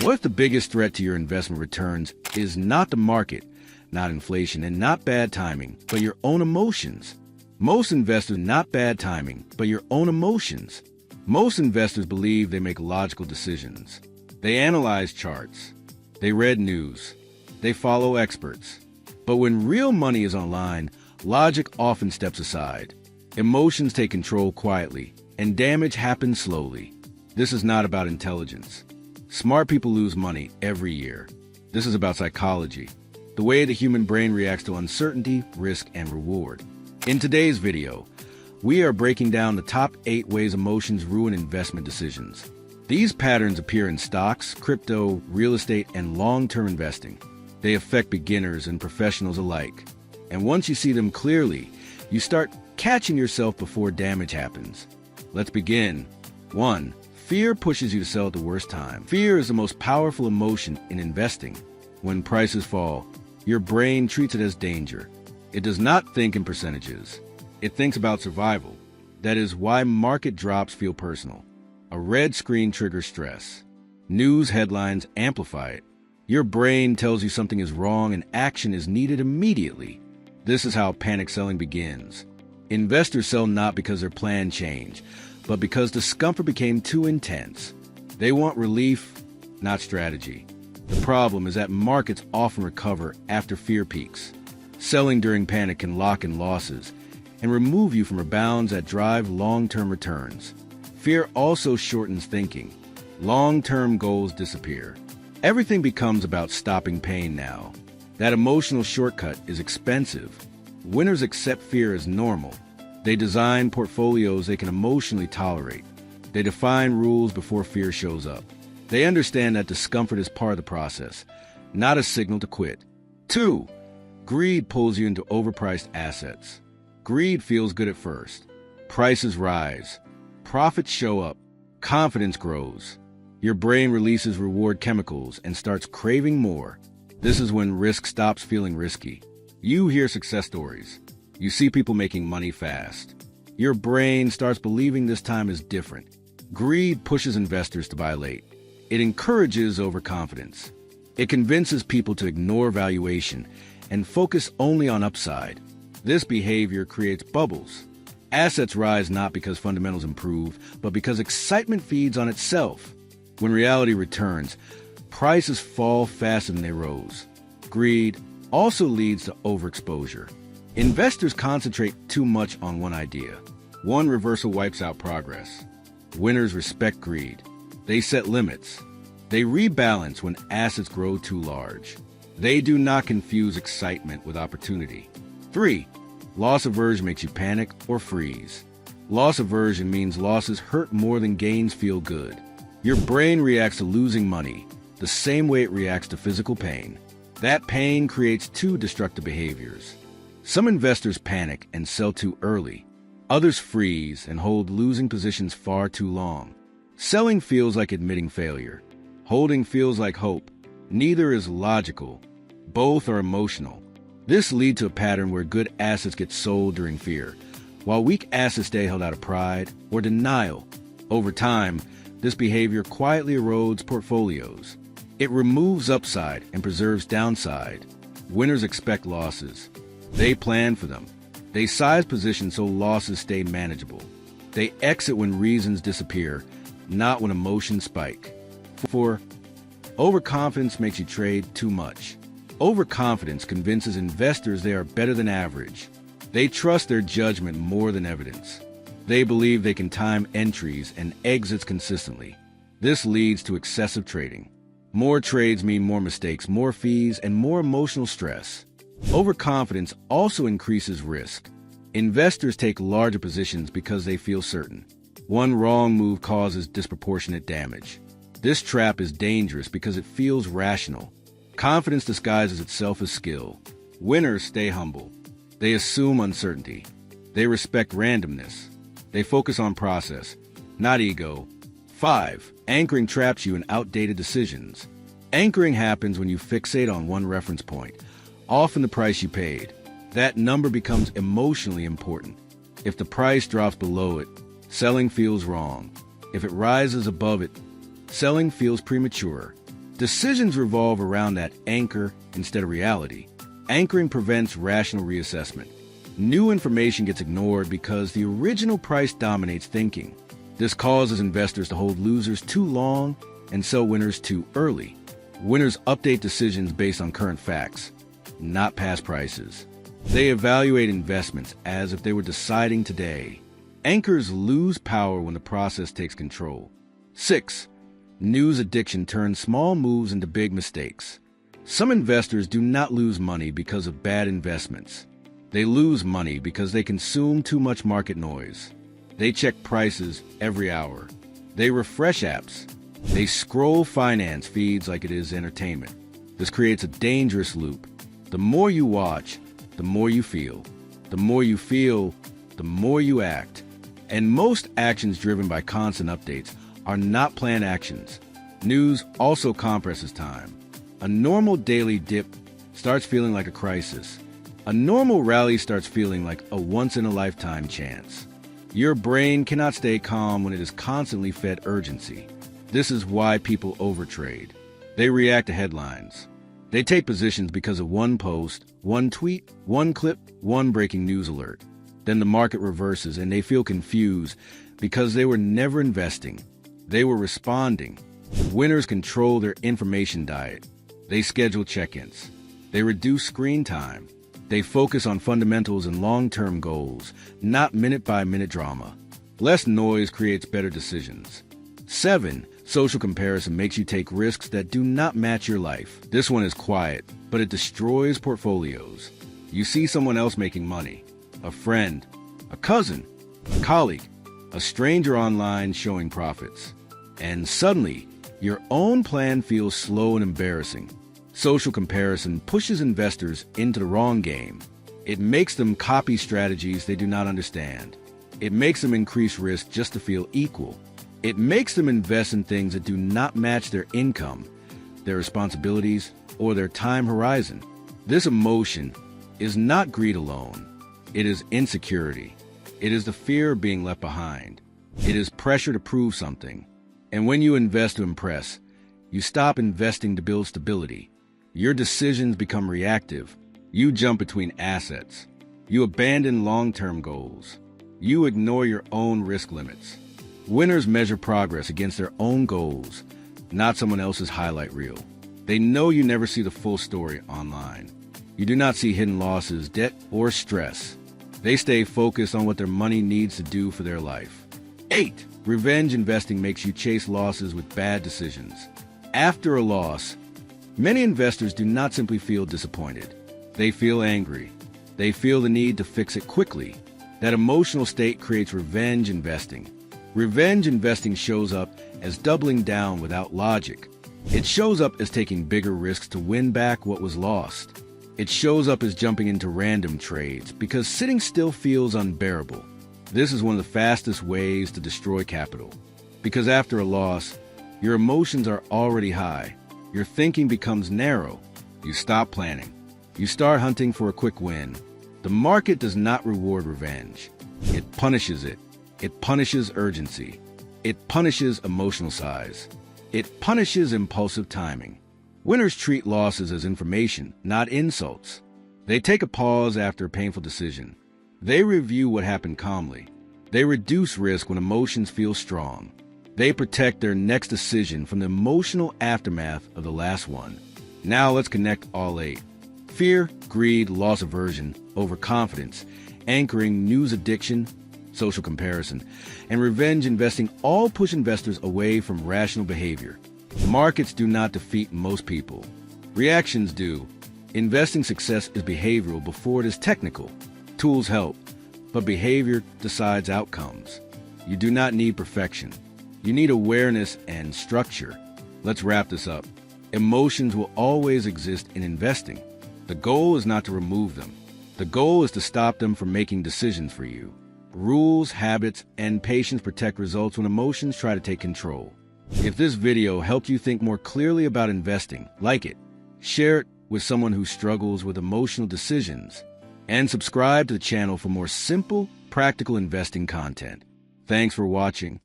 What if the biggest threat to your investment returns is not the market, not inflation, and not bad timing, but your own emotions? Most investors believe they make logical decisions. They analyze charts. They read news. They follow experts. But when real money is on line, logic often steps aside. Emotions take control quietly, and damage happens slowly. This is not about intelligence. Smart people lose money every year. This is about psychology, the way the human brain reacts to uncertainty, risk, and reward. In today's video, we are breaking down the top 8 ways emotions ruin investment decisions. These patterns appear in stocks, crypto, real estate, and long-term investing. They affect beginners and professionals alike. And once you see them clearly, you start catching yourself before damage happens. Let's begin. 1. Fear pushes you to sell at the worst time. Fear is the most powerful emotion in investing. When prices fall, your brain treats it as danger. It does not think in percentages. It thinks about survival. That is why market drops feel personal. A red screen triggers stress. News headlines amplify it. Your brain tells you something is wrong and action is needed immediately. This is how panic selling begins. Investors sell not because their plan changed, but because discomfort became too intense. They want relief, not strategy. The problem is that markets often recover after fear peaks. Selling during panic can lock in losses and remove you from rebounds that drive long-term returns. Fear also shortens thinking. Long-term goals disappear. Everything becomes about stopping pain now. That emotional shortcut is expensive. Winners accept fear as normal. They design portfolios they can emotionally tolerate. They define rules before fear shows up. They understand that discomfort is part of the process, not a signal to quit. 2. Greed pulls you into overpriced assets. Greed feels good at first. Prices rise. Profits show up. Confidence grows. Your brain releases reward chemicals and starts craving more. This is when risk stops feeling risky. You hear success stories. You see people making money fast. Your brain starts believing this time is different. Greed pushes investors to buy late. It encourages overconfidence. It convinces people to ignore valuation and focus only on upside. This behavior creates bubbles. Assets rise not because fundamentals improve, but because excitement feeds on itself. When reality returns, prices fall faster than they rose. Greed also leads to overexposure. Investors concentrate too much on one idea. One reversal wipes out progress. Winners respect greed. They set limits. They rebalance when assets grow too large. They do not confuse excitement with opportunity. 3. Loss aversion makes you panic or freeze. Loss aversion means losses hurt more than gains feel good. Your brain reacts to losing money the same way it reacts to physical pain. That pain creates 2 destructive behaviors. Some investors panic and sell too early. Others freeze and hold losing positions far too long. Selling feels like admitting failure. Holding feels like hope. Neither is logical. Both are emotional. This leads to a pattern where good assets get sold during fear, while weak assets stay held out of pride or denial. Over time, this behavior quietly erodes portfolios. It removes upside and preserves downside. Winners expect losses. They plan for them. They size positions so losses stay manageable. They exit when reasons disappear, not when emotions spike. 4. Overconfidence makes you trade too much. Overconfidence convinces investors they are better than average. They trust their judgment more than evidence. They believe they can time entries and exits consistently. This leads to excessive trading. More trades mean more mistakes, more fees, and more emotional stress. Overconfidence also increases risk. Investors take larger positions because they feel certain. One wrong move causes disproportionate damage. This trap is dangerous because it feels rational. Confidence disguises itself as skill. Winners stay humble. They assume uncertainty. They respect randomness. They focus on process, not ego. 5. Anchoring traps you in outdated decisions. Anchoring happens when you fixate on one reference point, often the price you paid. That number becomes emotionally important. If the price drops below it, selling feels wrong. If it rises above it, selling feels premature. Decisions revolve around that anchor instead of reality. Anchoring prevents rational reassessment. New information gets ignored because the original price dominates thinking. This causes investors to hold losers too long and sell winners too early. Winners update decisions based on current facts, not past prices. They evaluate investments as if they were deciding today. Anchors lose power when the process takes control. 6. News addiction turns small moves into big mistakes. Some investors do not lose money because of bad investments. They lose money because they consume too much market noise. They check prices every hour. They refresh apps. They scroll finance feeds like it is entertainment. This creates a dangerous loop. The more you watch, the more you feel. The more you feel, the more you act. And most actions driven by constant updates are not planned actions. News also compresses time. A normal daily dip starts feeling like a crisis. A normal rally starts feeling like a once-in-a-lifetime chance. Your brain cannot stay calm when it is constantly fed urgency. This is why people overtrade. They react to headlines. They take positions because of one post, one tweet, one clip, one breaking news alert. Then the market reverses and they feel confused because they were never investing. They were responding. Winners control their information diet. They schedule check-ins. They reduce screen time. They focus on fundamentals and long-term goals, not minute-by-minute drama. Less noise creates better decisions. 7. Social comparison makes you take risks that do not match your life. This one is quiet, but it destroys portfolios. You see someone else making money. A friend, a cousin, a colleague, a stranger online showing profits. And suddenly, your own plan feels slow and embarrassing. Social comparison pushes investors into the wrong game. It makes them copy strategies they do not understand. It makes them increase risk just to feel equal. It makes them invest in things that do not match their income, their responsibilities, or their time horizon. This emotion is not greed alone. It is insecurity. It is the fear of being left behind. It is pressure to prove something. And when you invest to impress, you stop investing to build stability. Your decisions become reactive. You jump between assets. You abandon long-term goals. You ignore your own risk limits. Winners measure progress against their own goals, not someone else's highlight reel. They know you never see the full story online. You do not see hidden losses, debt, or stress. They stay focused on what their money needs to do for their life. 8. Revenge investing makes you chase losses with bad decisions. After a loss, many investors do not simply feel disappointed. They feel angry. They feel the need to fix it quickly. That emotional state creates revenge investing. Revenge investing shows up as doubling down without logic. It shows up as taking bigger risks to win back what was lost. It shows up as jumping into random trades because sitting still feels unbearable. This is one of the fastest ways to destroy capital. Because after a loss, your emotions are already high. Your thinking becomes narrow. You stop planning. You start hunting for a quick win. The market does not reward revenge. It punishes it. It punishes urgency. It punishes emotional size. It punishes impulsive timing. Winners treat losses as information, not insults. They take a pause after a painful decision. They review what happened calmly. They reduce risk when emotions feel strong. They protect their next decision from the emotional aftermath of the last one. Now let's connect all 8. Fear, greed, loss aversion, overconfidence, anchoring, news addiction, social comparison, and revenge investing all push investors away from rational behavior. Markets do not defeat most people. Reactions do. Investing success is behavioral before it is technical. Tools help, but behavior decides outcomes. You do not need perfection. You need awareness and structure. Let's wrap this up. Emotions will always exist in investing. The goal is not to remove them. The goal is to stop them from making decisions for you. Rules, habits, and patience protect results when emotions try to take control. If this video helped you think more clearly about investing, like it, share it with someone who struggles with emotional decisions, and subscribe to the channel for more simple, practical investing content. Thanks for watching.